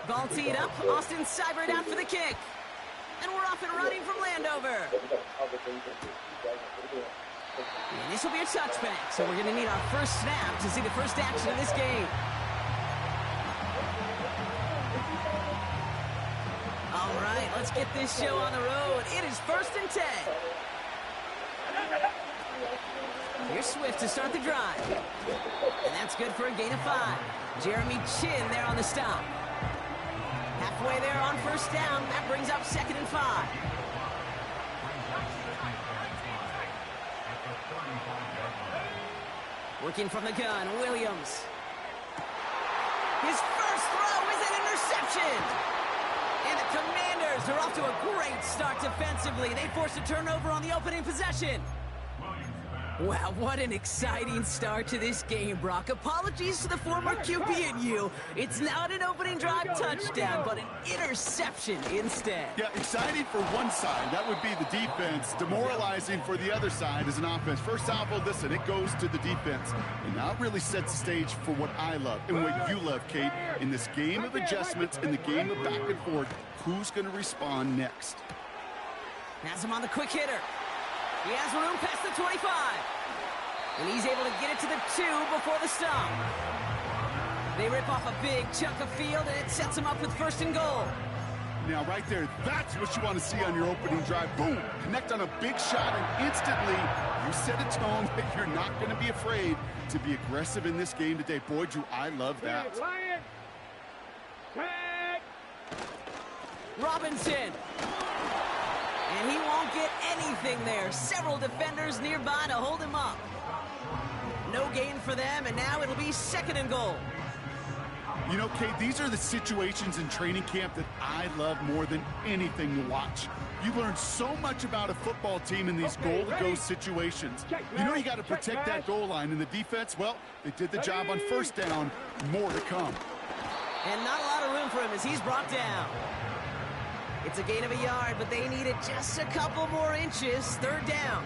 Ball teed up. Austin Seibert out for the kick. And we're off and running from Landover. And this will be a touchback, so we're going to need our first snap to see the first action of this game. All right, let's get this show on the road. It is 1st and 10. Here's Swift to start the drive. And that's good for a gain of 5. Jeremy Chin there on the stop. Halfway there on first down. That brings up 2nd and 5. Working from the gun, Williams. His first throw is an interception. And the Commanders are off to a great start defensively. They forced a turnover on the opening possession. Wow, what an exciting start to this game, Brock. Apologies to the former QB and you. It's not an opening drive touchdown, but an interception instead. Yeah, exciting for one side. That would be the defense. Demoralizing for the other side as an offense. First off, well, listen, it goes to the defense. And now it really sets the stage for what I love and what you love, Kate. In this game of adjustments, in the game of back and forth, who's going to respond next? Has him on the quick hitter. He has room past the 25. And he's able to get it to the 2 before the stop. They rip off a big chunk of field, and it sets him up with 1st and goal. Now, right there, that's what you want to see on your opening drive. Boom! Connect on a big shot, and instantly you set a tone that you're not going to be afraid to be aggressive in this game today. Boy, do I love that. Robinson. And he won't get anything there. Several defenders nearby to hold him up. No gain for them, and now it'll be 2nd and goal. You know, Kate, these are the situations in training camp that I love more than anything to watch. You learn so much about a football team in these goal-to-go situations. You know you got to protect that goal line. And the defense, well, they did the job on first down. More to come. And not a lot of room for him as he's brought down. It's a gain of a yard, but they needed just a couple more inches. 3rd down.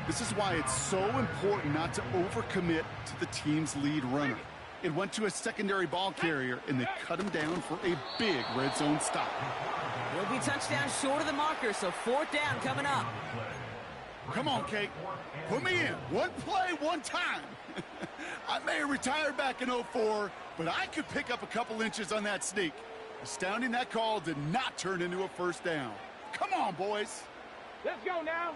This is why it's so important not to overcommit to the team's lead runner. It went to a secondary ball carrier, and they cut him down for a big red zone stop. He'll be touchdown short of the marker, so 4th down coming up. Come on, Kate. Put me in. One play, one time. I may have retired back in 04, but I could pick up a couple inches on that sneak. Astounding that call did not turn into a 1st down. Come on, boys. Let's go now.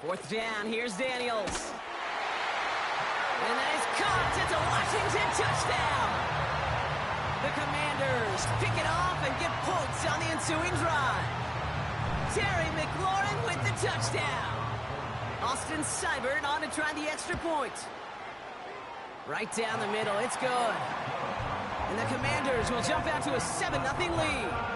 4th down. Here's Daniels. And that is caught. It's a Washington touchdown. The Commanders pick it off and get points on the ensuing drive. Terry McLaurin with the touchdown. Austin Seibert on to try the extra point. Right down the middle. It's good. And the Commanders will jump out to a 7-0 lead.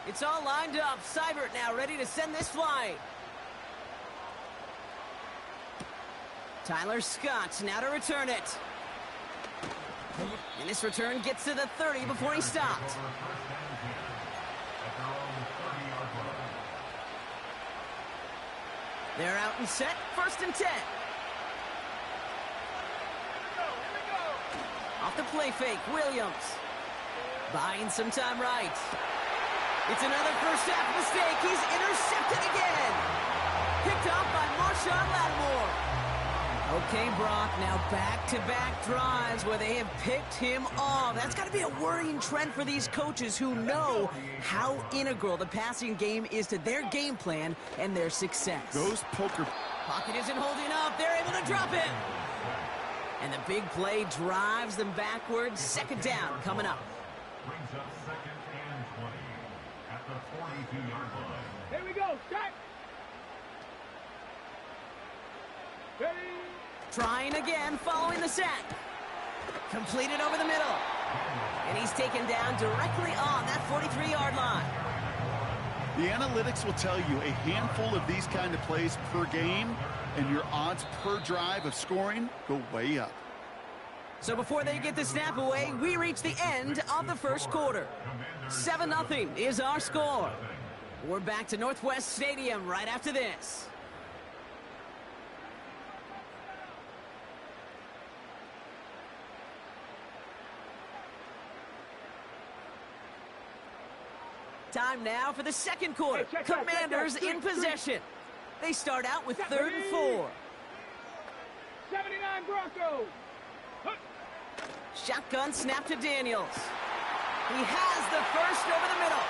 It's all lined up. Seibert now ready to send this flight. Tyler Scott now to return it. And this return gets to the 30 before he stopped. They're out and set. 1st and 10. Off the play fake, Williams. Buying some time right. It's another first half mistake. He's intercepted again. Picked off by Marshawn Lattimore. Okay, Brock, now back-to-back drives where they have picked him off. That's got to be a worrying trend for these coaches who know how integral the passing game is to their game plan and their success. Those poker... Pocket isn't holding up. They're able to drop him. And the big play drives them backwards. 2nd down coming up. Brings up 2nd and 20 at the 42-yard line. Here we go, start. Ready. Trying again, following the sack. Completed over the middle. And he's taken down directly on that 43-yard line. The analytics will tell you a handful of these kind of plays per game, and your odds per drive of scoring go way up. So before they get the snap away, we reach the end of the first quarter. 7-0 is our score. We're back to Northwest Stadium right after this. Time now for the second quarter. Commanders in possession. They start out with 3rd and 4. 79 Broncos. Shotgun snap to Daniels. He has the first over the middle.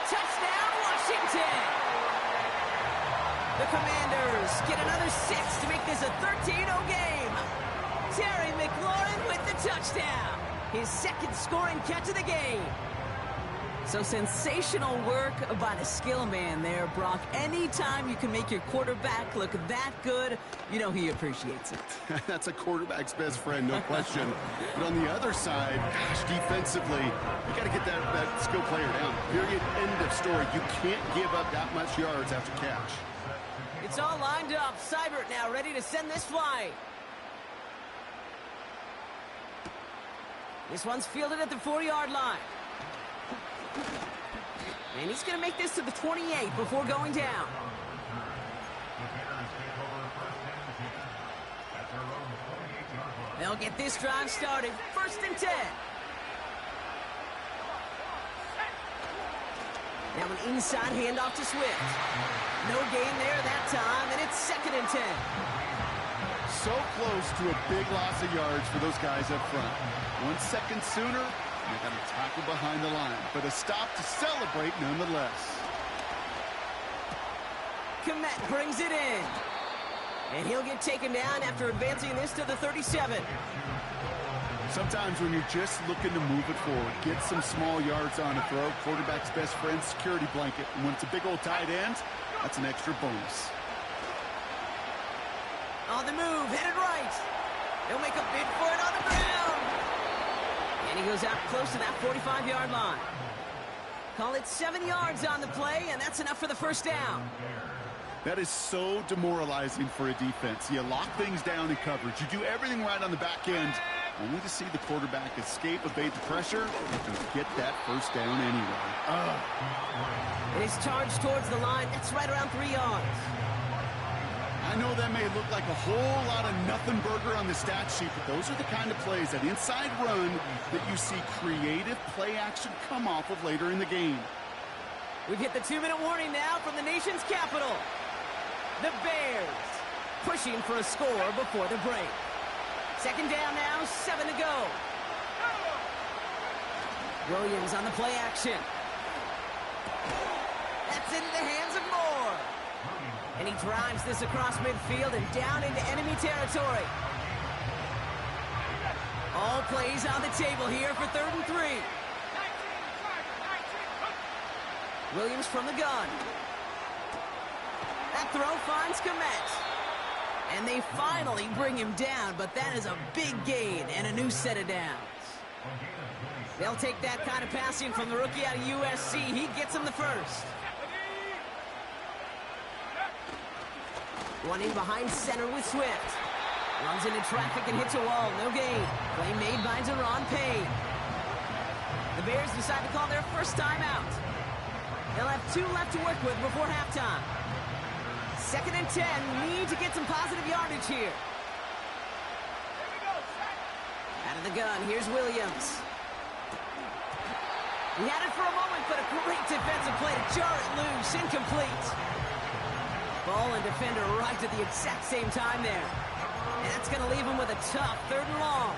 Touchdown, Washington! The Commanders get another 6 to make this a 13-0 game. Terry McLaurin with the touchdown. His second scoring catch of the game. So sensational work by the skill man there, Brock. Anytime you can make your quarterback look that good, you know he appreciates it. That's a quarterback's best friend, no question. But on the other side, gosh, defensively, you got to get that skill player down. Period, end of story. You can't give up that much yards after catch. It's all lined up. Seibert now ready to send this flying. This one's fielded at the 4-yard line. And he's going to make this to the 28 before going down. They'll get this drive started. 1st and 10. Now an inside handoff to Swift. No gain there that time, and it's 2nd and 10. So close to a big loss of yards for those guys up front. 1 second sooner, they got a tackle behind the line, but a stop to celebrate nonetheless. Komet brings it in. And he'll get taken down after advancing this to the 37. Sometimes when you're just looking to move it forward, get some small yards on a throw, quarterback's best friend, security blanket. And when it's a big old tight end, that's an extra bonus. On the move, headed right. He'll make a bid for it on the ground. And he goes out close to that 45-yard line. Call it 7 yards on the play, and that's enough for the first down. That is so demoralizing for a defense. You lock things down in coverage. You do everything right on the back end, only to see the quarterback escape, evade the pressure, and get that first down anyway. And he's charged towards the line. That's right around 3 yards. I know that may look like a whole lot of nothing burger on the stat sheet, but those are the kind of plays, that inside run, that you see creative play action come off of later in the game. We've hit the 2-minute warning now from the nation's capital. The Bears pushing for a score before the break. 2nd down now, 7 to go. Williams on the play action. That's into the hands of Moore. And he drives this across midfield and down into enemy territory. All plays on the table here for 3rd and 3. Williams from the gun. That throw finds Komet. And they finally bring him down, but that is a big gain and a new set of downs. They'll take that kind of passing from the rookie out of USC. He gets him the first. One in behind center with Swift. Runs into traffic and hits a wall. No gain. Play made by Deron Payne. The Bears decide to call their first timeout. They'll have 2 left to work with before halftime. 2nd and 10. Need to get some positive yardage here. Out of the gun. Here's Williams. He had it for a moment, but a great defensive play to jar it loose. Incomplete. Ball and defender arrived at the exact same time there. And that's going to leave him with a tough 3rd and long.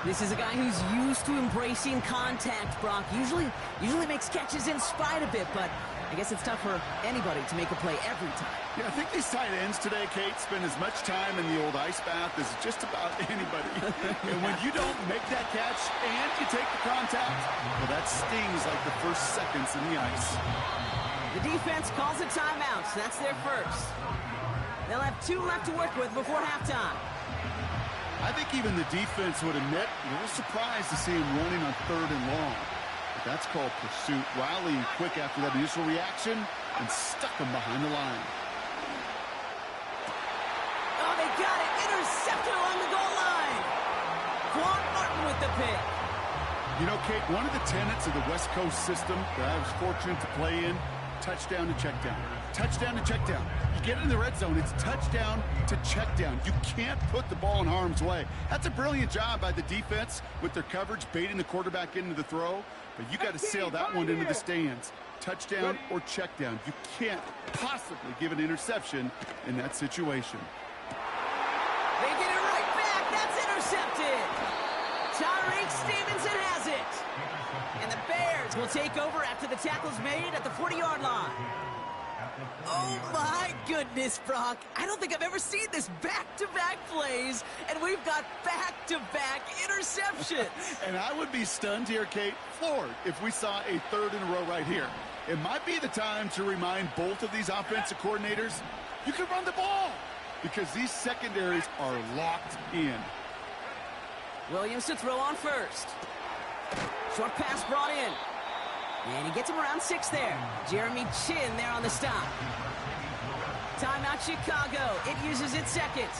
This is a guy who's used to embracing contact, Brock. Usually makes catches in spite of it, but I guess it's tough for anybody to make a play every time. Yeah, I think these tight ends today, Kate, spend as much time in the old ice bath as just about anybody. And when you don't make that catch and you take the contact? Well, that stings like the first seconds in the ice. The defense calls a timeout. That's their first. They'll have 2 left to work with before halftime. I think even the defense would admit a little surprised to see him running on 3rd and long. But that's called pursuit. Rallying quick after that initial reaction and stuck him behind the line. Oh, they got it. Intercepted along the goal line. Quan Martin with the pick. You know, Kate, one of the tenets of the West Coast system that I was fortunate to play in, touchdown to check down. Touchdown to check down. You get in the red zone, it's touchdown to check down. You can't put the ball in harm's way. That's a brilliant job by the defense with their coverage, baiting the quarterback into the throw. But you got to sail that one into the stands. Touchdown or check down. You can't possibly give an interception in that situation. They get it right back. That's intercepted. Tyreek Stevenson has it. And the Bears will take over after the tackle's made at the 40-yard line. Oh, my goodness, Brock. I don't think I've ever seen this back-to-back plays, and we've got back-to-back interceptions. And I would be stunned here, Kate, floored, if we saw a 3rd in a row right here. It might be the time to remind both of these offensive coordinators, you can run the ball, because these secondaries are locked in. Williams to throw on first. Short pass brought in. And he gets him around 6 there. Jeremy Chin there on the stop. Timeout Chicago. It uses its second.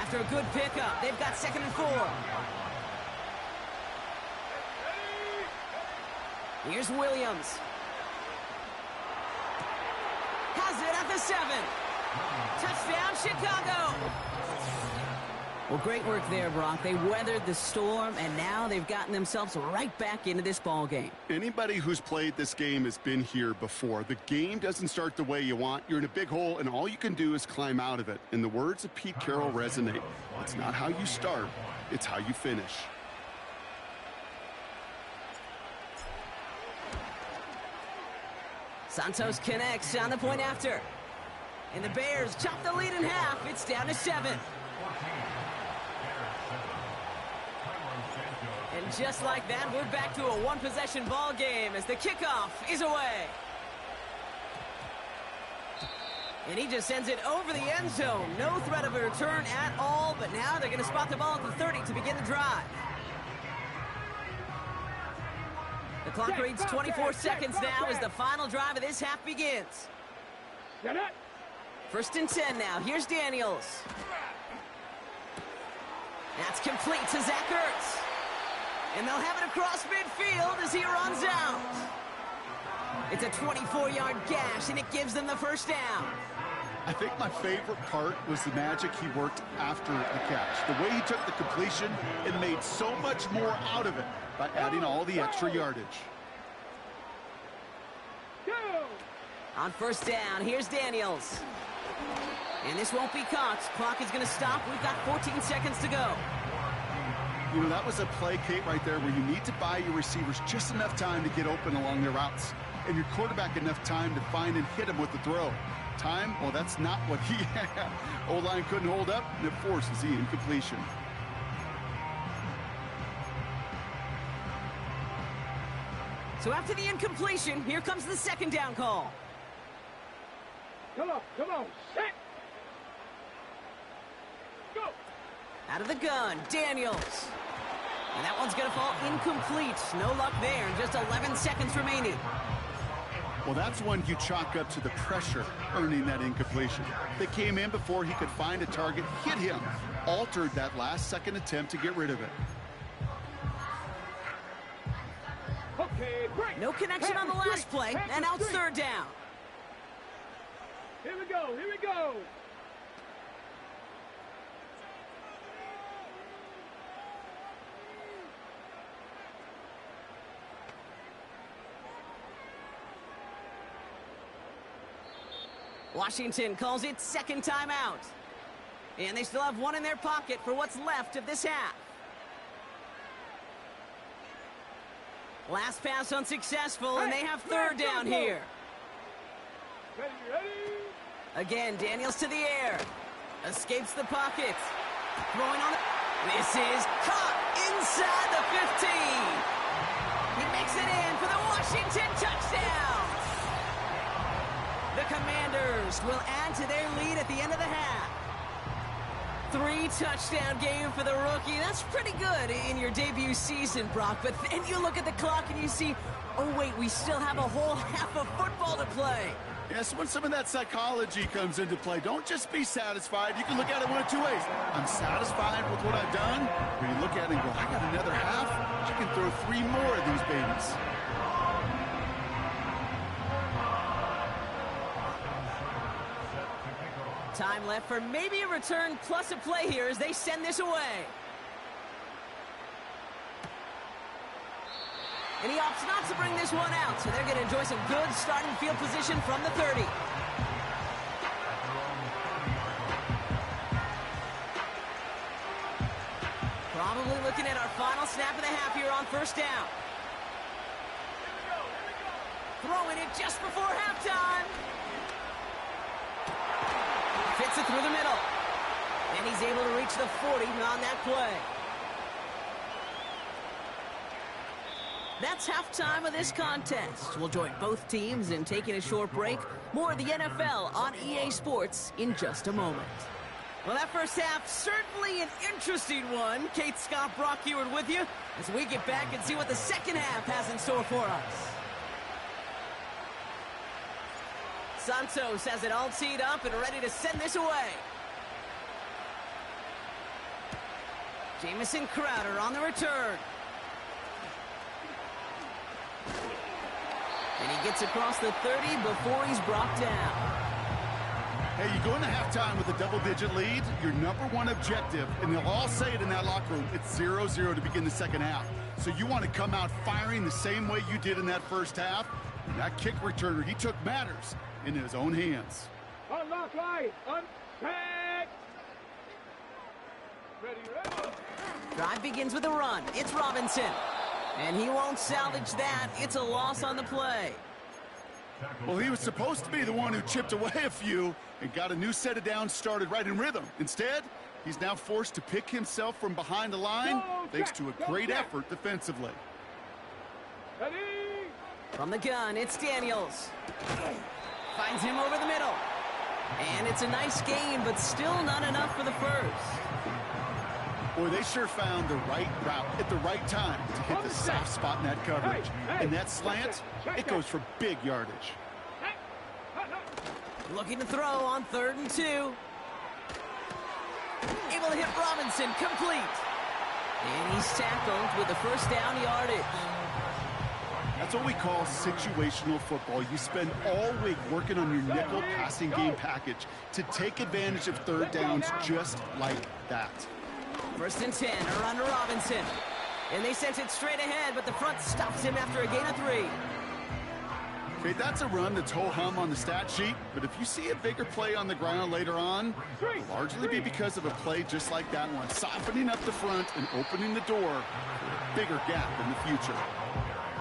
After a good pickup, they've got 2nd and 4. Here's Williams. Has it at the 7. Touchdown, Chicago. Well, great work there, Brock. They weathered the storm, and now they've gotten themselves right back into this ball game. Anybody who's played this game has been here before. The game doesn't start the way you want. You're in a big hole, and all you can do is climb out of it. And the words of Pete Carroll resonate. It's not how you start, it's how you finish. Santos connects on the point after. And the Bears chop the lead in half. It's down to 7. And just like that, we're back to a one-possession ball game as the kickoff is away. And he just sends it over the end zone. No threat of a return at all, but now they're going to spot the ball at the 30 to begin the drive. The clock reads 24 seconds now as the final drive of this half begins. 1st and 10 now. Here's Daniels. That's complete to Zach Ertz. And they'll have it across midfield as he runs out. It's a 24-yard gash, and it gives them the first down. I think my favorite part was the magic he worked after the catch. The way he took the completion and made so much more out of it by adding all the extra yardage. On 1st down, here's Daniels. And this won't be caught. Clock is going to stop. We've got 14 seconds to go. You know, that was a play, Kate, right there where you need to buy your receivers just enough time to get open along their routes. And your quarterback enough time to find and hit him with the throw. Time, well, that's not what he had. O-line couldn't hold up, and it forces the incompletion. So after the incompletion, here comes the 2nd down call. Come on, set. Go. Out of the gun, Daniels. And that one's going to fall incomplete. No luck there, and just 11 seconds remaining. Well, that's one you chalk up to the pressure earning that incompletion. They came in before he could find a target, hit him, altered that last-second attempt to get rid of it. Okay, break. No connection on the last play, and out 3rd down. Here we go, here we go. Washington calls it 2nd timeout. And they still have one in their pocket for what's left of this half. Last pass unsuccessful, and they have 3rd down here. Ready. Again, Daniels to the air. Escapes the pocket. Throwing on it. This is caught inside the 15. contest will add to their lead at the end of the half. 3-touchdown game for the rookie. That's pretty good in your debut season, Brock. But then you look at the clock and you see, oh, wait, we still have a whole half of football to play. Yes, when some of that psychology comes into play, don't just be satisfied. You can look at it one of two ways. I'm satisfied with what I've done. Or you look at it and go, I got another half. I can throw 3 more of these babies. Time left for maybe a return plus a play here as they send this away. And he opts not to bring this one out, so they're going to enjoy some good starting field position from the 30. Probably looking at our final snap of the half here on first down. Throwing it just before halftime. Fits it through the middle. And he's able to reach the 40 on that play. That's halftime of this contest. We'll join both teams in taking a short break. More of the NFL on EA Sports in just a moment. Well, that first half, certainly an interesting one. Kate, Scott, Brock Eward with you as we get back and see what the second half has in store for us. Santos has it all teed up and ready to send this away. Jamison Crowder on the return. And he gets across the 30 before he's brought down. Hey, you go into halftime with a double-digit lead, your number one objective, and they'll all say it in that locker room, it's 0-0 to begin the second half. So you want to come out firing the same way you did in that first half. And that kick returner, he took matters into his own hands. Unlock line. Unpack. Ready, ready. Drive begins with a run. It's Robinson. And he won't salvage that. It's a loss on the play. Well, he was supposed to be the one who chipped away a few and got a new set of downs started right in rhythm. Instead, he's now forced to pick himself from behind the line thanks to a great effort defensively. Ready. From the gun, it's Daniels. Finds him over the middle. And it's a nice game, but still not enough for the first. Boy, they sure found the right route at the right time to hit the soft spot in that coverage. And that slant, it goes for big yardage. Looking to throw on 3rd and 2. Able to hit Robinson, complete. And he's tackled with the first down yardage. That's what we call situational football. You spend all week working on your nickel passing game package to take advantage of third downs just like that. 1st and 10, a run to Robinson. And they sent it straight ahead, but the front stops him after a gain of 3. Okay, that's a run that's ho-hum on the stat sheet, but if you see a bigger play on the ground later on, it'll largely be because of a play just like that one, softening up the front and opening the door for a bigger gap in the future.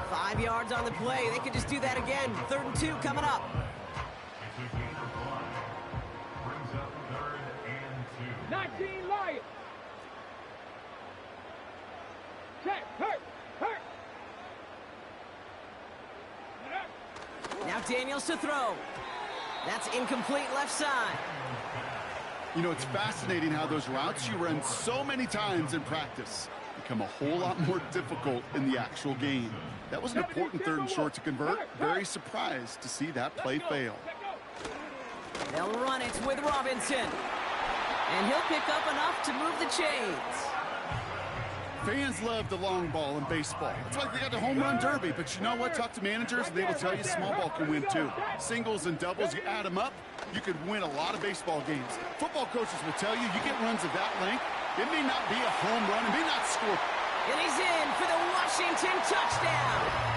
5 yards on the play. They could just do that again. 3rd and 2 coming up. Brings up 3rd and 2. 19 Lions. Check. Hurt. Now Daniels to throw. That's incomplete left side. You know, it's fascinating how those routes you run so many times in practice become a whole lot more difficult in the actual game. That was an important 3rd and short to convert. Very surprised to see that play fail. They'll run it with Robinson. And he'll pick up enough to move the chains. Fans love the long ball in baseball. It's like they got the home run derby, but you know what? Talk to managers, and they will tell you small ball can win too. Singles and doubles, you add them up, you could win a lot of baseball games. Football coaches will tell you get runs of that length, it may not be a home run, it may not score. And he's in for the Washington touchdown.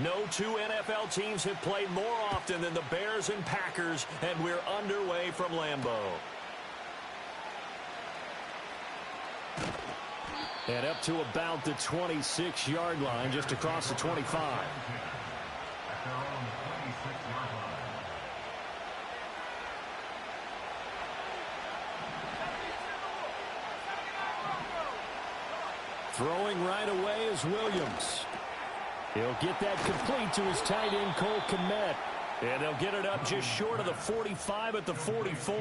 No two NFL teams have played more often than the Bears and Packers, and we're underway from Lambeau. And up to about the 26-yard line, just across the 25. Throwing right away is Williams. He'll get that complete to his tight end, Cole Kmet. And they'll get it up just short of the 45 at the 44.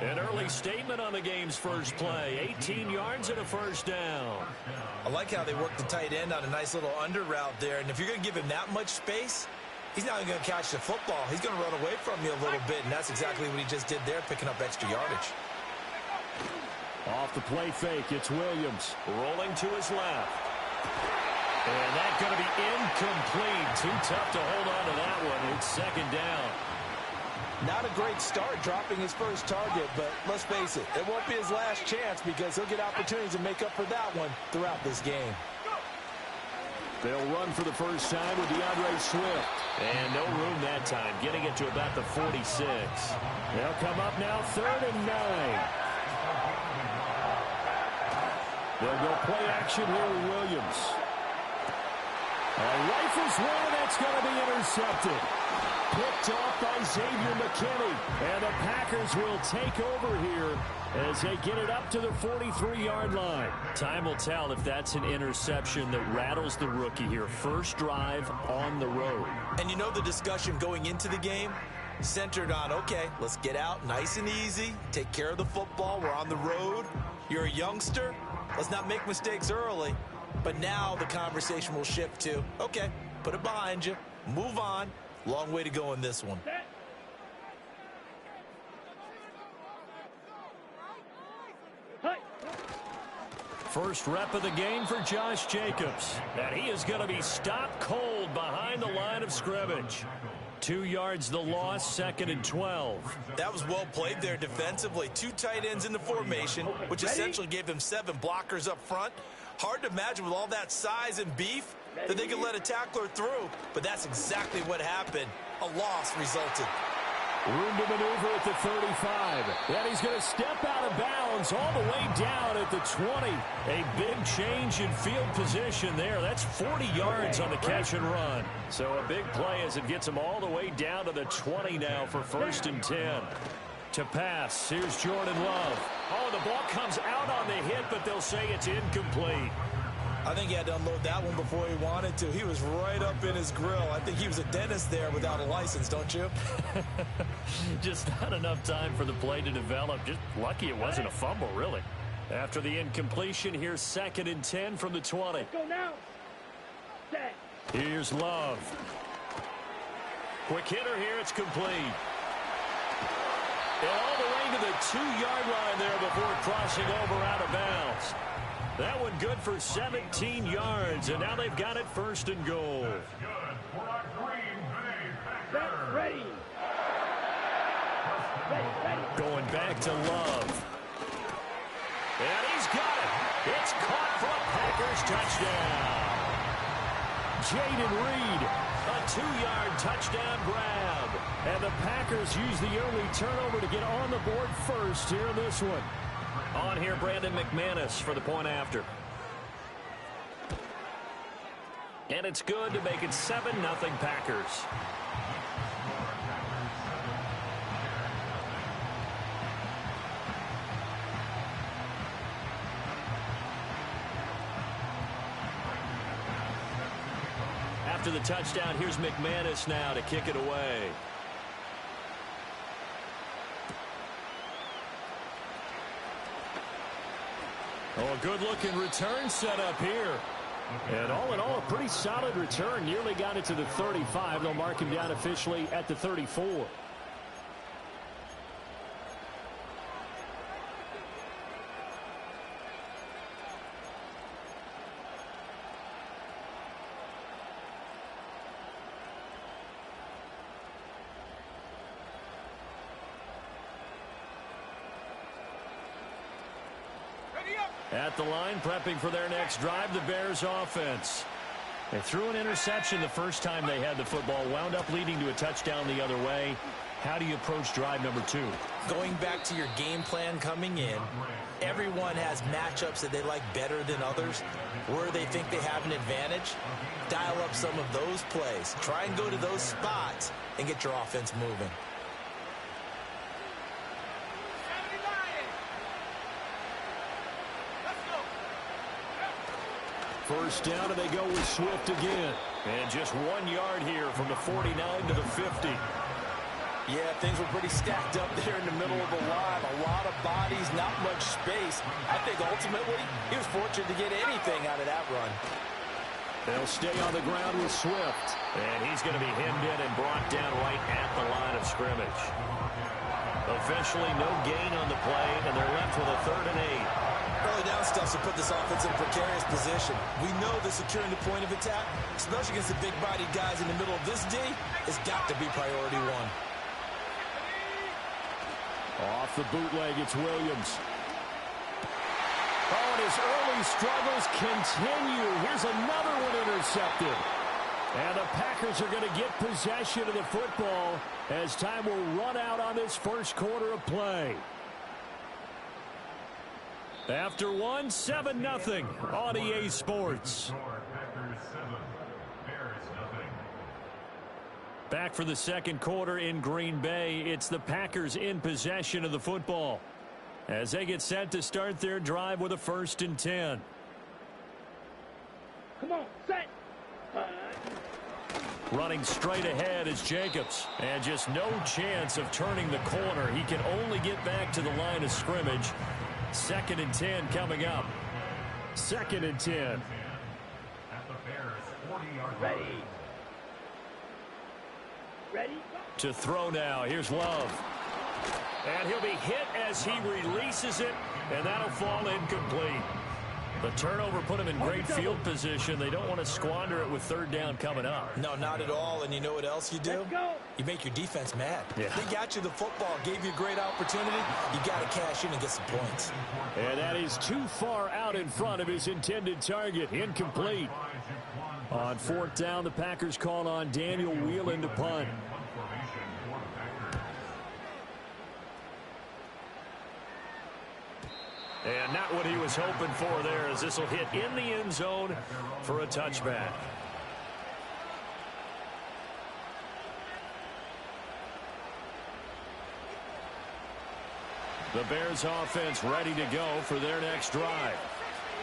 An early statement on the game's first play. 18 yards and a first down. I like how they work the tight end on a nice little under route there. And if you're going to give him that much space, he's not going to catch the football. He's going to run away from you a little bit, and that's exactly what he just did there, picking up extra yardage. Off the play fake, it's Williams. Rolling to his left. And that's going to be incomplete. Too tough to hold on to that one. It's second down. Not a great start dropping his first target, but let's face it, it won't be his last chance because he'll get opportunities to make up for that one throughout this game. They'll run for the first time with DeAndre Swift. And no room that time, getting it to about the 46. They'll come up now, 3rd and 9. They'll go play action here with Williams. Rifles one, and that's going to be intercepted. Picked off by Xavier McKinney. And the Packers will take over here as they get it up to the 43-yard line. Time will tell if that's an interception that rattles the rookie here. First drive on the road. And you know the discussion going into the game centered on, okay, let's get out nice and easy, take care of the football, we're on the road. You're a youngster, let's not make mistakes early. But now the conversation will shift to, okay, put it behind you, move on. Long way to go in this one. First rep of the game for Josh Jacobs. And he is going to be stopped cold behind the line of scrimmage. 2 yards the loss, 2nd and 12. That was well played there defensively. 2 tight ends in the formation, which essentially gave them 7 blockers up front. Hard to imagine with all that size and beef that they could let a tackler through, but that's exactly what happened. A loss resulted. Room to maneuver at the 35. And he's going to step out of bounds all the way down at the 20. A big change in field position there. That's 40 yards on the catch and run. So a big play as it gets him all the way down to the 20 now for 1st and 10. To pass, here's Jordan Love. Oh, the ball comes out on the hit, but they'll say it's incomplete. I think he had to unload that one before he wanted to. He was right up in his grill. I think he was a dentist there without a license, don't you? Just not enough time for the play to develop. Just lucky it wasn't a fumble, really. After the incompletion, here's 2nd and 10 from the 20. Go now. Set. Here's Love. Quick hitter here, it's complete. And all the way to the 2-yard line there before crossing over out of bounds. That one good for 17 yards, and now they've got it 1st and goal. Ready. Going back to Love. And he's got it. It's caught for a Packers touchdown. Jaden Reed, a 2-yard touchdown grab. And the Packers use the early turnover to get on the board first here in this one. On here, Brandon McManus for the point after. And it's good to make it 7-0 Packers. After the touchdown, here's McManus now to kick it away. Oh, a good-looking return set up here. And all in all, a pretty solid return. Nearly got it to the 35. They'll mark him down officially at the 34. At the line, prepping for their next drive, the Bears offense. They threw an interception the first time they had the football, wound up leading to a touchdown the other way. How do you approach drive number 2? Going back to your game plan coming in, everyone has matchups that they like better than others, where they think they have an advantage. Dial up some of those plays. Try and go to those spots and get your offense moving. First down, and they go with Swift again. And just 1 yard here from the 49 to the 50. Yeah, things were pretty stacked up there in the middle of the line. A lot of bodies, not much space. I think ultimately he was fortunate to get anything out of that run. They'll stay on the ground with Swift. And he's going to be hemmed in and brought down right at the line of scrimmage. Officially no gain on the play, and they're left with a 3rd and 8. Early down stuff to put this offense in a precarious position. We know that securing the point of attack, especially against the big-bodied guys in the middle of this D, has got to be priority 1. Off the bootleg, it's Williams. Oh, and his early struggles continue. Here's another one intercepted. And the Packers are going to get possession of the football as time will run out on this first quarter of play. After 1, 7-0 on EA Sports. Back for the second quarter in Green Bay. It's the Packers in possession of the football as they get set to start their drive with a 1st and 10. Come on, set. Running straight ahead is Jacobs. And just no chance of turning the corner. He can only get back to the line of scrimmage. 2nd and 10 coming up. 2nd and 10. At the Bears' 40-yard line. Ready? To throw now. Here's Love. And he'll be hit as he releases it, and that'll fall incomplete. The turnover put him in great field position. They don't want to squander it with 3rd down coming up. No, not at all. And you know what else you do? Let's go. You make your defense mad. Yeah. They got you the football, gave you a great opportunity. You got to cash in and get some points. And that is too far out in front of his intended target. Incomplete. On 4th down, the Packers call on Daniel Whelan to punt. And not what he was hoping for there, as this will hit in the end zone for a touchback. The Bears offense ready to go for their next drive.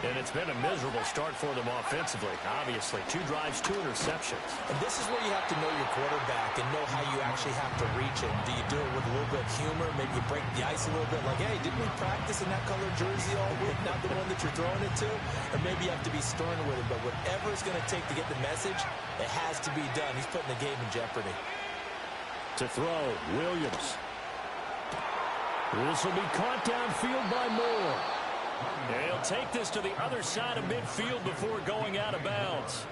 And it's been a miserable start for them offensively, obviously. 2 drives, 2 interceptions. And this is where you have to know your quarterback and know how you actually have to reach him. Do you do it with a little bit of humor? Maybe you break the ice a little bit, like, hey, didn't we practice in that colored jersey all week, not the one that you're throwing it to? Or maybe you have to be sterner with it. But whatever it's going to take to get the message, it has to be done. He's putting the game in jeopardy. To throw, Williams. This will be caught downfield by Moore. And he'll take this to the other side of midfield before going out of bounds.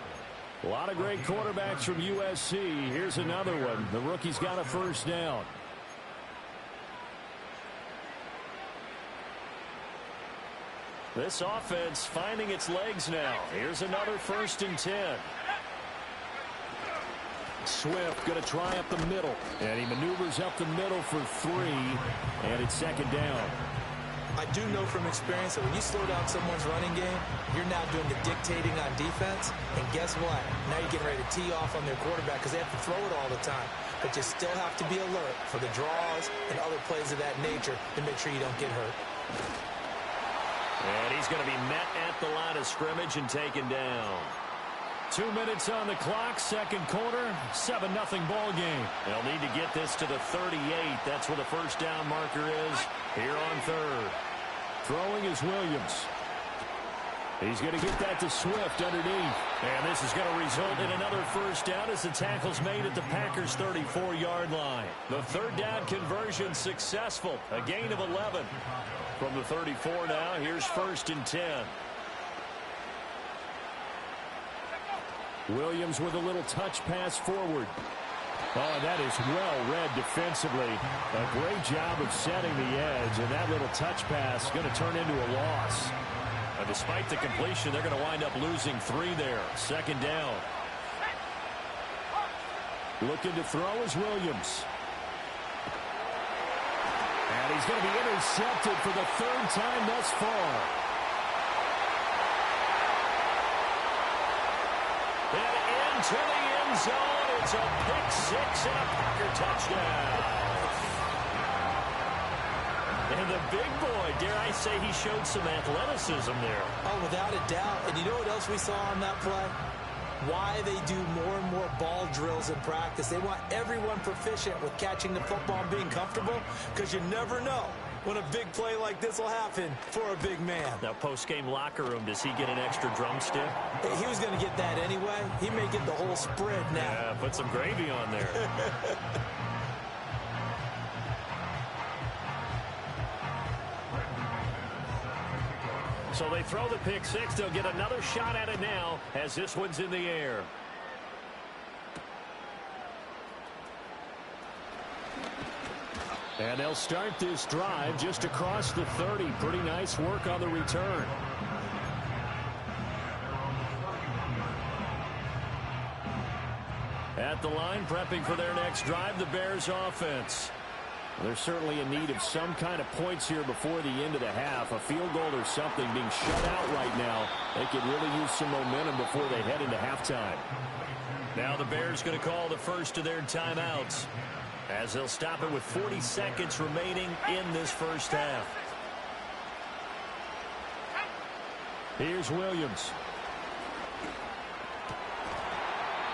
A lot of great quarterbacks from USC. Here's another one. The rookie's got a 1st down. This offense finding its legs now. Here's another 1st and 10. Swift going to try up the middle. And he maneuvers up the middle for 3. And it's 2nd down. I do know from experience that when you slow down someone's running game, you're now doing the dictating on defense. And guess what? Now you're getting ready to tee off on their quarterback because they have to throw it all the time. But you still have to be alert for the draws and other plays of that nature to make sure you don't get hurt. And he's going to be met at the line of scrimmage and taken down. 2 minutes on the clock, second quarter, 7-0 ball game. They'll need to get this to the 38. That's where the 1st down marker is here on 3rd. Throwing is Williams. He's going to get that to Swift underneath. And this is going to result in another 1st down as the tackle's made at the Packers' 34-yard line. The 3rd down conversion successful. A gain of 11. From the 34 now, here's 1st and 10. Williams with a little touch pass forward. Oh, and that is well read defensively. A great job of setting the edge, and that little touch pass is going to turn into a loss. Despite the completion, they're going to wind up losing 3 there. Second down. Looking to throw is Williams. And he's going to be intercepted for the 3rd time thus far. And into the end zone. It's a pick 6 and a Packer touchdown. And the big boy, dare I say, he showed some athleticism there. Oh, without a doubt. And you know what else we saw on that play? Why they do more and more ball drills in practice. They want everyone proficient with catching the football and being comfortable, because you never know when a big play like this will happen for a big man. Now, post-game locker room, does he get an extra drumstick? He was going to get that anyway. He may get the whole spread now. Yeah, put some gravy on there. So they throw the pick 6. They'll get another shot at it now as this one's in the air. And they'll start this drive just across the 30. Pretty nice work on the return. At the line, prepping for their next drive, the Bears offense. They're certainly in need of some kind of points here before the end of the half. A field goal or something being shut out right now. They could really use some momentum before they head into halftime. Now the Bears going to call the first of their timeouts, as they'll stop it with 40 seconds remaining in this first half. Here's Williams.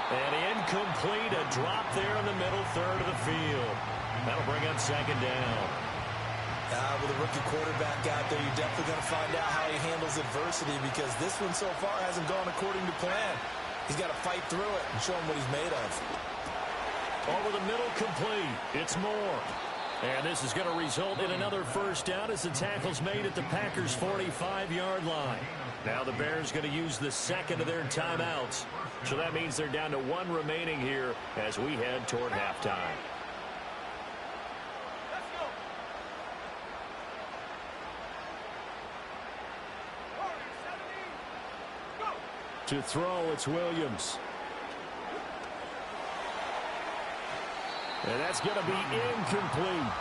And incomplete, a drop there in the middle third of the field. That'll bring up second down. With a rookie quarterback out there, you're definitely going to find out how he handles adversity, because this one so far hasn't gone according to plan. He's got to fight through it and show him what he's made of. Over the middle, complete. It's Moore. And this is going to result in another first down as the tackle's made at the Packers' 45-yard line. Now the Bears going to use the second of their timeouts. So that means they're down to 1 remaining here as we head toward halftime. To throw, it's Williams. And that's going to be incomplete.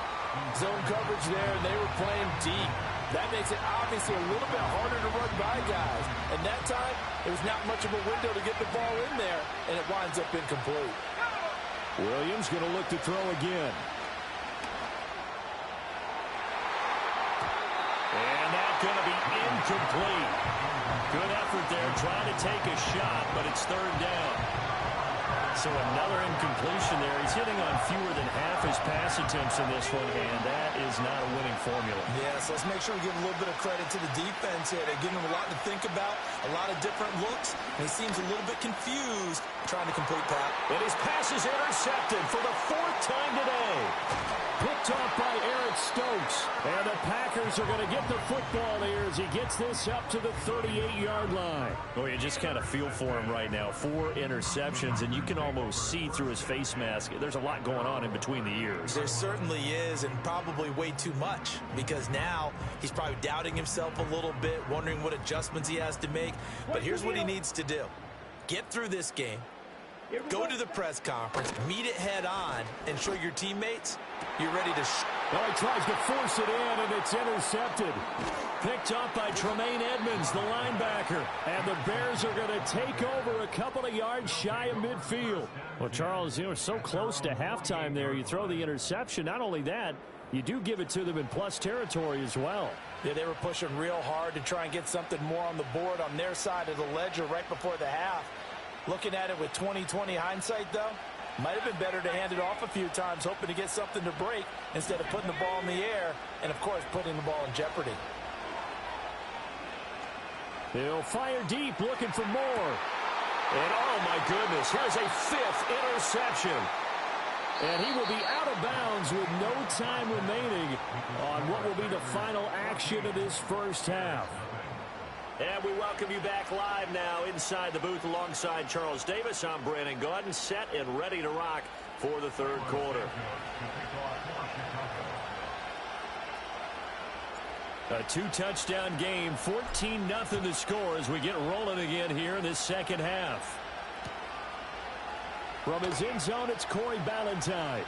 Zone coverage there, and they were playing deep. That makes it obviously a little bit harder to run by guys. And that time, there was not much of a window to get the ball in there, and it winds up incomplete. Williams going to look to throw again. And that's going to be incomplete. Good effort there, trying to take a shot, but it's third down. So another incompletion there. He's hitting on fewer than half his pass attempts in this one, and that is not a winning formula. Yeah, so let's make sure we give a little bit of credit to the defense here. They're giving him a lot to think about, a lot of different looks, and he seems a little bit confused trying to complete that. And his pass is intercepted for the 4th time today. Picked off by Eric Stokes. And the Packers are going to get the football here as he gets this up to the 38-yard line. Well, you just kind of feel for him right now. 4 interceptions, and you can almost see through his face mask. There's a lot going on in between the ears. There certainly is, and probably way too much, because now he's probably doubting himself a little bit, wondering what adjustments he has to make. But here's what he needs to do. Get through this game. Go to the press conference, meet it head on, and show your teammates you're ready to Well, he tries to force it in, and it's intercepted. Picked up by Tremaine Edmonds, the linebacker. And the Bears are going to take over a couple of yards shy of midfield. Well, Charles, you were so close to halftime there. You throw the interception. Not only that, you do give it to them in plus territory as well. Yeah, they were pushing real hard to try and get something more on the board on their side of the ledger right before the half. Looking at it with 20/20 hindsight, though, might have been better to hand it off a few times, hoping to get something to break instead of putting the ball in the air and, of course, putting the ball in jeopardy. He'll fire deep, looking for more. And, oh, my goodness, here's a 5th interception. And he will be out of bounds with no time remaining on what will be the final action of this first half. And we welcome you back live now inside the booth alongside Charles Davis. I'm Brandon Gaudin, set and ready to rock for the third quarter. A 2-touchdown game, 14-0 the score as we get rolling again here in this second half. From his end zone, it's Corey Ballantyne.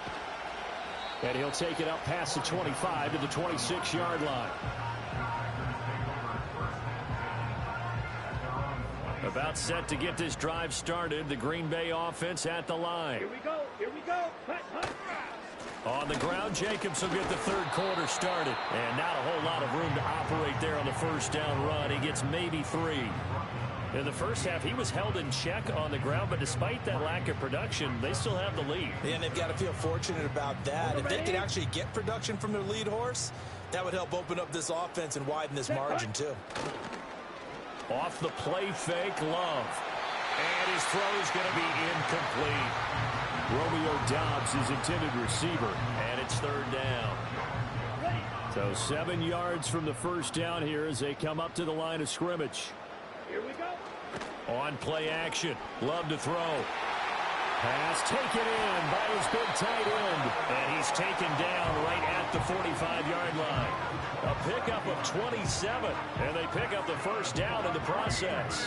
And he'll take it up past the 25 to the 26-yard line. About set to get this drive started. The Green Bay offense at the line. Here we go. Here we go. Hut, hut. On the ground, Jacobs will get the third quarter started. And not a whole lot of room to operate there on the first down run. He gets maybe 3. In the first half, he was held in check on the ground, but despite that lack of production, they still have the lead. And they've got to feel fortunate about that. If they could actually get production from their lead horse, that would help open up this offense and widen this margin, too. Off the play fake, Love. And his throw is going to be incomplete. Romeo Doubs is intended receiver, and it's third down. So 7 yards from the first down here as they come up to the line of scrimmage. Here we go. On play action, Love to throw. Pass taken in by his big tight end. And he's taken down right at the 45-yard line. A pickup of 27, and they pick up the first down in the process.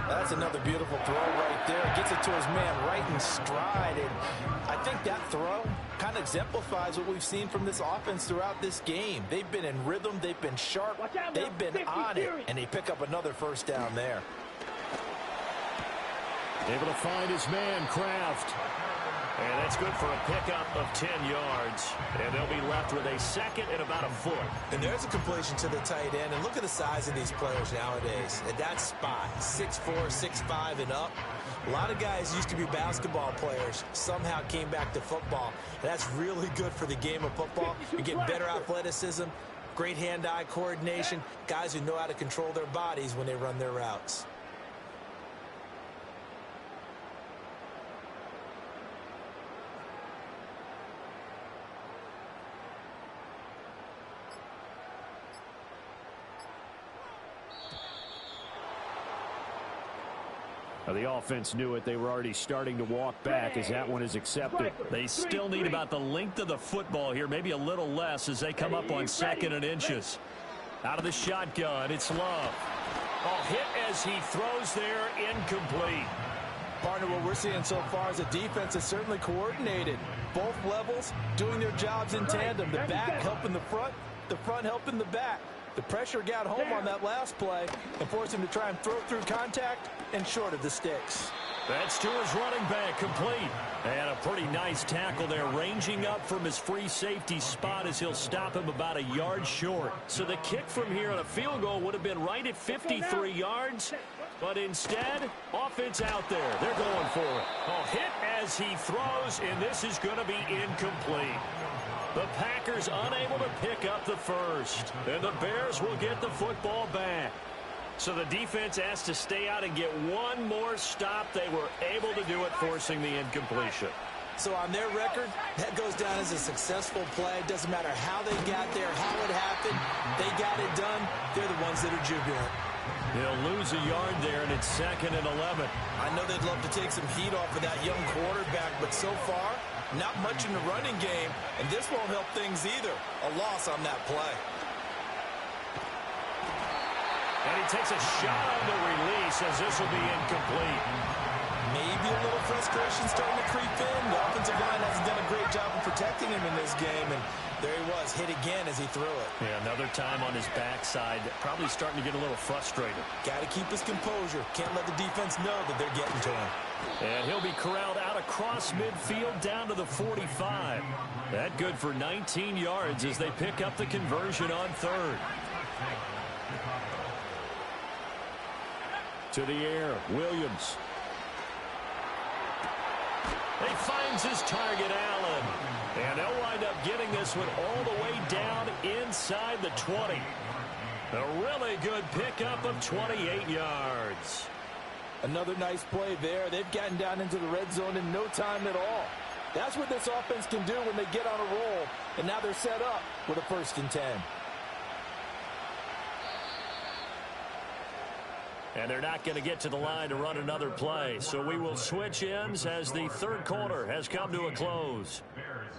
That's another beautiful throw right there. Gets it to his man right in stride. And I think that throw kind of exemplifies what we've seen from this offense throughout this game. They've been in rhythm. They've been sharp. They've been on it. And they pick up another first down there. Able to find his man, Kraft. And that's good for a pickup of 10 yards. And they'll be left with a second and about a foot. And there's a completion to the tight end. And look at the size of these players nowadays. At that spot, 6'4", 6'5", and up. A lot of guys used to be basketball players, somehow came back to football. And that's really good for the game of football. You get better athleticism, great hand-eye coordination, guys who know how to control their bodies when they run their routes. The offense knew it. They were already starting to walk back as that one is accepted. They still need about the length of the football here, maybe a little less as they come up on 2nd and inches. Out of the shotgun, it's Love. Hit as he throws there, incomplete. Partner, what we're seeing so far is the defense is certainly coordinated. Both levels doing their jobs in tandem. The back helping the front helping the back. The pressure got home on that last play and forced him to try and throw through contact and short of the sticks. That's to his running back, complete. And a pretty nice tackle there, ranging up from his free safety spot as he'll stop him about a yard short. So the kick from here on a field goal would have been right at 53 yards. But instead, offense out there. They're going for it. Hit as he throws, and this is going to be incomplete. The Packers unable to pick up the first. And the Bears will get the football back. So the defense asked to stay out and get one more stop. They were able to do it, forcing the incompletion. So on their record, that goes down as a successful play. Doesn't matter how they got there, how it happened. They got it done. They're the ones that are jubilant. They'll lose a yard there, and it's 2nd and 11. I know they'd love to take some heat off of that young quarterback, but so far, not much in the running game, and this won't help things either. A loss on that play. And he takes a shot on the release as this will be incomplete. Maybe a little frustration starting to creep in. The offensive line hasn't done a great job of protecting him in this game, and there he was, hit again as he threw it. Yeah, another time on his backside, probably starting to get a little frustrated. Got to keep his composure. Can't let the defense know that they're getting to him. And he'll be corralled out across midfield down to the 45. That good for 19 yards as they pick up the conversion on 3rd. To the air, Williams. He finds his target, Allen. And they'll wind up getting this one all the way down inside the 20. A really good pickup of 28 yards. Another nice play there. They've gotten down into the red zone in no time at all. That's what this offense can do when they get on a roll. And now they're set up with a 1st and 10. And they're not going to get to the line to run another play. So we will switch ends as the 3rd quarter has come to a close.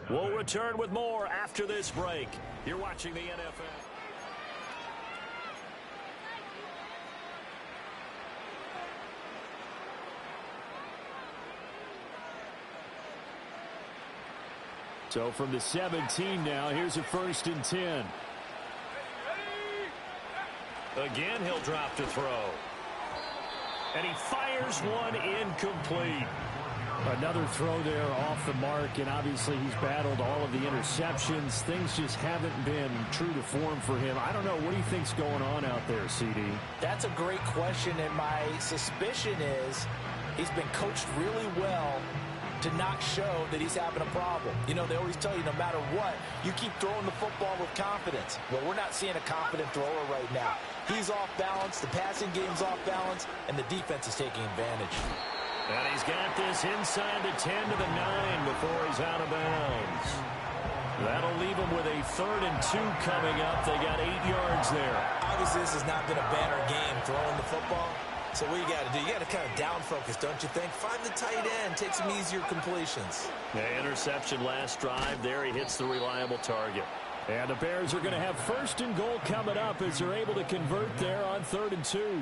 We'll return with more after this break. You're watching the NFL. So from the 17 now, here's a 1st and 10. Again, he'll drop to throw. And he fires one incomplete. Another throw there off the mark, and obviously he's battled all of the interceptions. Things just haven't been true to form for him. I don't know. What do you think's going on out there, CD? That's a great question, and my suspicion is he's been coached really well to not show that he's having a problem. You know, they always tell you no matter what, you keep throwing the football with confidence. Well, we're not seeing a confident thrower right now. He's off balance, the passing game's off balance, and the defense is taking advantage. And he's got this inside the 10 to the 9 before he's out of bounds. That'll leave him with a 3rd and 2 coming up. They got 8 yards there. Obviously, this has not been a banner game throwing the football. So what you got to do, you got to kind of down focus, don't you think? Find the tight end, take some easier completions. Yeah, interception last drive. There he hits the reliable target. And the Bears are going to have 1st and goal coming up as they're able to convert there on 3rd and 2.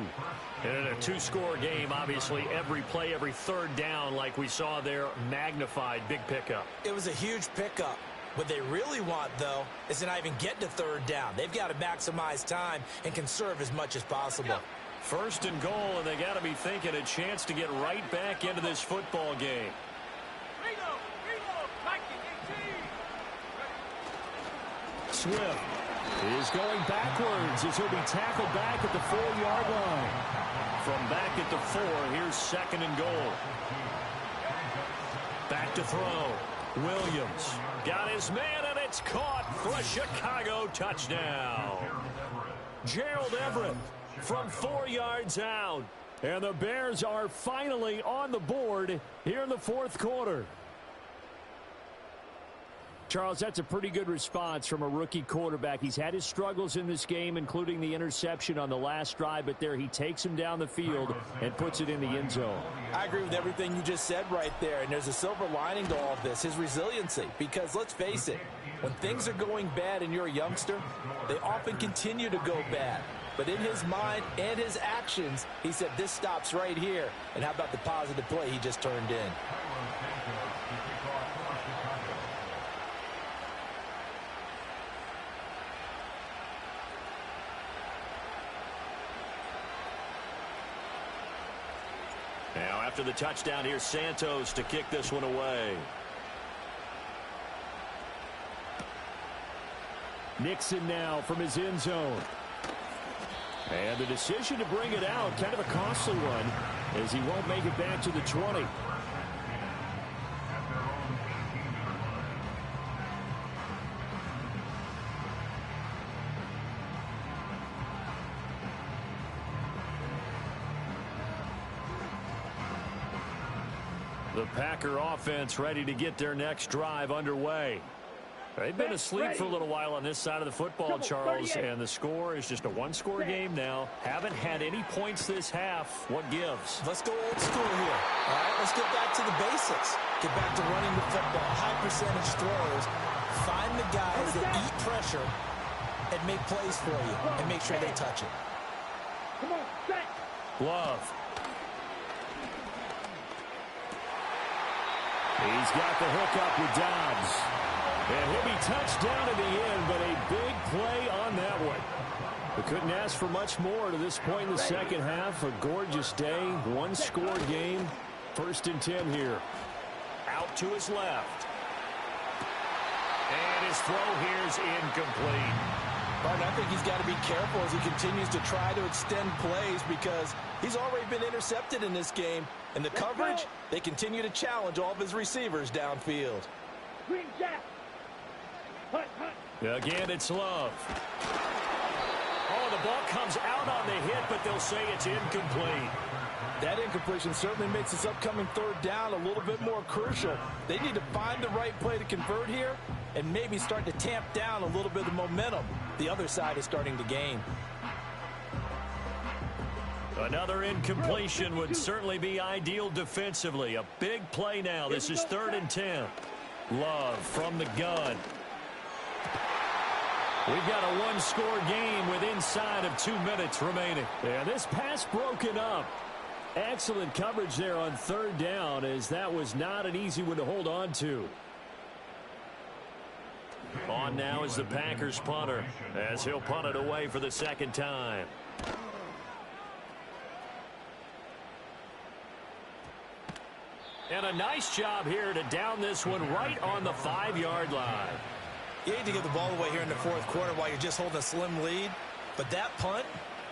And in a 2-score game, obviously, every play, every 3rd down, like we saw there, magnified, big pickup. It was a huge pickup. What they really want, though, is to not even get to 3rd down. They've got to maximize time and conserve as much as possible. 1st and goal, and they got to be thinking a chance to get right back into this football game. Swift is going backwards as he'll be tackled back at the 4-yard line. From back at the 4, here's 2nd and goal. Back to throw. Williams got his man, and it's caught for a Chicago touchdown. Gerald Everett from 4 yards out. And the Bears are finally on the board here in the 4th quarter. Charles, that's a pretty good response from a rookie quarterback. He's had his struggles in this game, including the interception on the last drive, but there he takes him down the field and puts it in the end zone. I agree with everything you just said right there, and there's a silver lining to all of this, his resiliency. Because let's face it, when things are going bad and you're a youngster, they often continue to go bad. But in his mind and his actions, he said, this stops right here. And how about the positive play he just turned in? Now, after the touchdown, here's Santos to kick this one away. Nixon now from his end zone. And the decision to bring it out, kind of a costly one, as he won't make it back to the 20. The Packer offense ready to get their next drive underway. They've been asleep for a little while on this side of the football, Charles, and the score is just a 1-score game now. Haven't had any points this half. What gives? Let's go old school here. All right, let's get back to the basics. Get back to running the football, high percentage throws. Find the guys that eat pressure and make plays for you and make sure they touch it. Come on, set. Love. He's got the hook up with Dobbs. And he'll be touched down in the end, but a big play on that one. We couldn't ask for much more to this point in the second half. A gorgeous day, 1-score game. 1st and 10 here. Out to his left. And his throw here is incomplete. Martin, I think he's got to be careful as he continues to try to extend plays because he's already been intercepted in this game. And the coverage, they continue to challenge all of his receivers downfield. Green Jack. Hut, hut. Again, it's Love. Oh, the ball comes out on the hit, but they'll say it's incomplete. That incompletion certainly makes this upcoming 3rd down a little bit more crucial. They need to find the right play to convert here and maybe start to tamp down a little bit of the momentum the other side is starting to gain. Another incompletion would certainly be ideal defensively. A big play now. This is 3rd and 10. Love from the gun. We've got a 1-score game with inside of 2 minutes remaining. And this pass broken up. Excellent coverage there on 3rd down, as that was not an easy one to hold on to. On now is the Packers punter, as he'll punt it away for the second time. And a nice job here to down this one right on the 5-yard line. You hate to give the ball away here in the fourth quarter while you're just holding a slim lead, but that punt,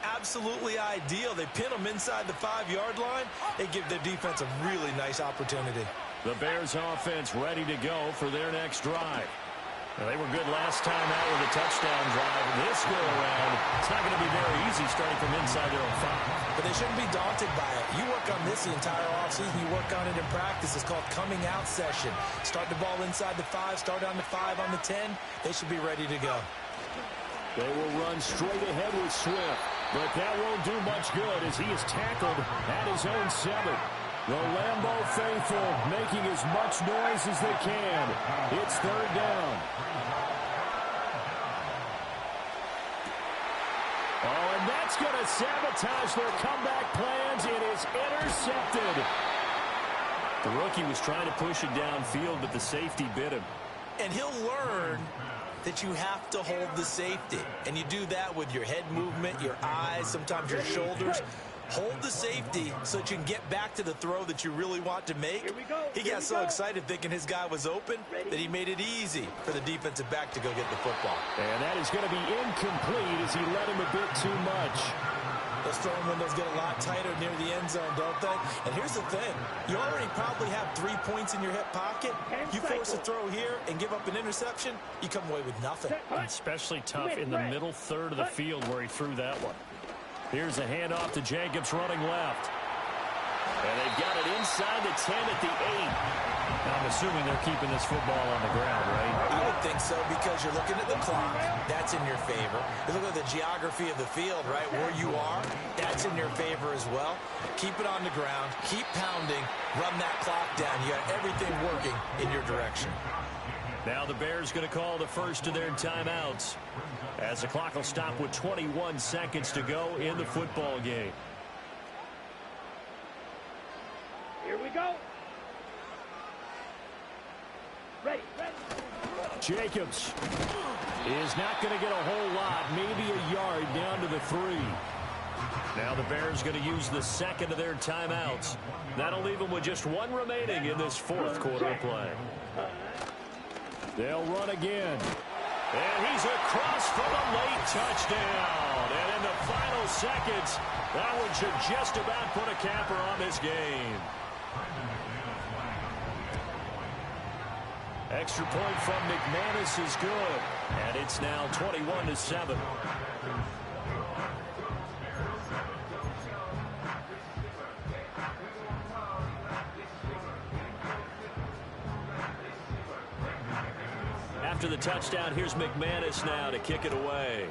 absolutely ideal. They pin them inside the 5-yard line. They give their defense a really nice opportunity. The Bears offense ready to go for their next drive. Well, they were good last time out with a touchdown drive. This go-around, it's not going to be very easy starting from inside their own 5. But they shouldn't be daunted by it. You work on this the entire offseason. You work on it in practice. It's called coming out session. Start the ball inside the 5, start on the 5, on the 10. They should be ready to go. They will run straight ahead with Swift, but that won't do much good as he is tackled at his own 7. The Lambeau faithful making as much noise as they can. It's 3rd down. Oh, and that's going to sabotage their comeback plans. It is intercepted. The rookie was trying to push it downfield, but the safety bit him. And he'll learn that you have to hold the safety. And you do that with your head movement, your eyes, sometimes your shoulders. Hold the safety so that you can get back to the throw that you really want to make. He got so excited thinking his guy was open that he made it easy for the defensive back to go get the football. And that is going to be incomplete as he led him a bit too much. Those throwing windows get a lot tighter near the end zone, don't they? And here's the thing. You already probably have 3 points in your hip pocket. You force a throw here and give up an interception, you come away with nothing. Especially tough in the middle third of the field where he threw that one. Here's a handoff to Jacobs running left. And they've got it inside the 10 at the 8. Now, I'm assuming they're keeping this football on the ground, right? I would think so because you're looking at the clock. That's in your favor. You look at the geography of the field, right, where you are. That's in your favor as well. Keep it on the ground. Keep pounding. Run that clock down. You got everything working in your direction. Now the Bears going to call the first of their timeouts as the clock will stop with 21 seconds to go in the football game. Here we go. Ready. Jacobs is not going to get a whole lot, maybe a yard down to the 3. Now the Bears going to use the second of their timeouts. That'll leave them with just 1 remaining in this fourth quarter of play. They'll run again. And he's across for the late touchdown. And in the final seconds, that one should just about put a capper on this game. Extra point from McManus is good. And it's now 21-7. After the touchdown, here's McManus now to kick it away.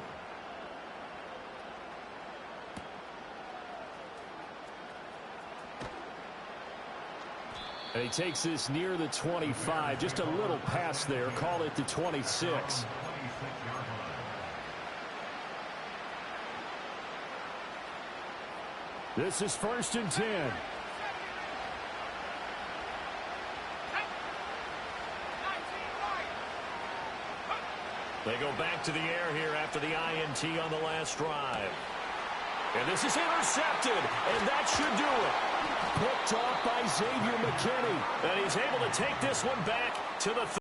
And he takes this near the 25. Just a little pass there. Call it the 26. This is 1st and 10. They go back to the air here after the INT on the last drive. And this is intercepted, and that should do it. Picked off by Xavier McKinney. And he's able to take this one back to the